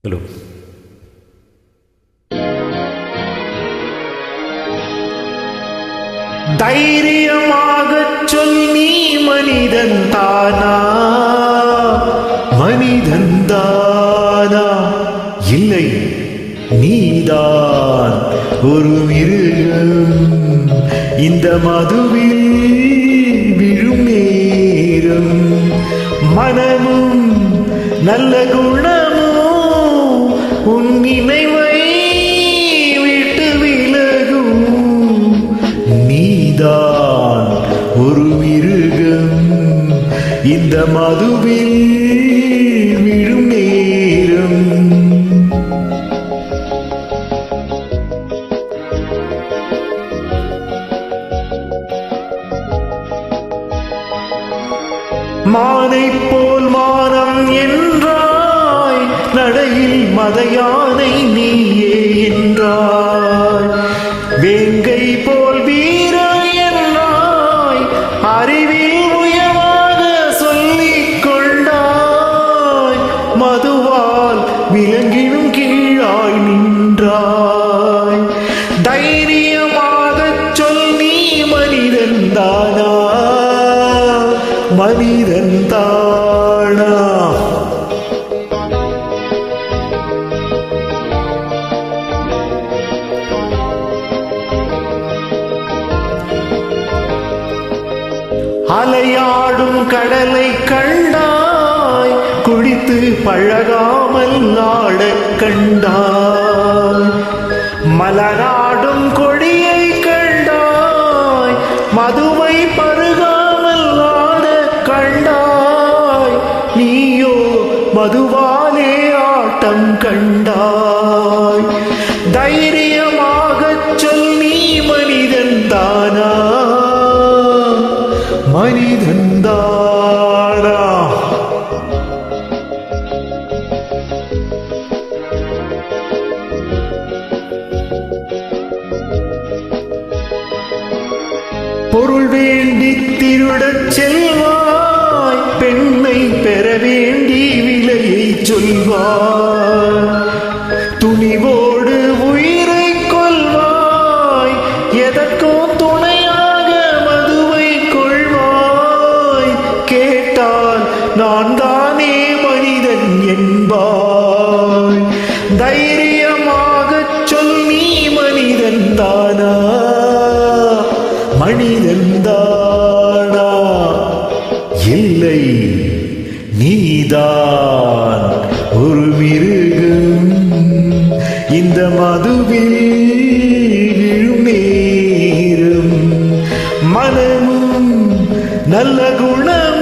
Hello. தைரியமாகச் சொல், நீ மனிதன் தானா? மனிதன் தானா? இல்லை, நீதான் ஒரு மிருகம். இந்த மதுவில் விழும் நேரம் மனமும் நல்ல குணமும் உன் நினைவை விட்டு விலகும். நீதான் ஒரு மிருகம். இந்த மதுவில் விழும் நேரம் மானை போல் மானம் என்றாய், நடையில் மதையானை நீயே என்றாய். வேங்கை போல் வீரம் என்றாய், அறிவில் உயமாக சொல்லிக் கொண்டாய். மதுவால் விலங்கினும் கீழாய் நின்றாய். தைரியமாகச் சொல், நீ மனிதன் தானா? மனிதன் தானா? அலையாடும் கடலை கண்டாய், குடித்து பழகாமல் ஆடக் கண்டாய். மலராடும் கொடியை கண்டாய், மதுவை பருகாமல் ஆடக் கண்டாய். நீயோ மதுவாலே ஆட்டம் கண்டாய். தைரியமாகச் சொல், நீ மனிதன் தானா? மனிதன் தானா? பொருள் வேண்டி திருடச் செல்வாய், பெண்ணை பெற வேண்டி விலையை சொல்வாய். துணிவோடு உயிரை கொள்வாய், எதற்கோ துணையாக மதுவை கொள்வாய். கேட்டால் நான் தானே மனிதன் என்பாய். தைரியமாகச் சொல், நீ மனிதன் தானா? மனிதன் தானா? இல்லை, நீதான் ஒரு மிருகம். இந்த மதுவில் விழும் நேரம் மனமும் நல்ல குணம்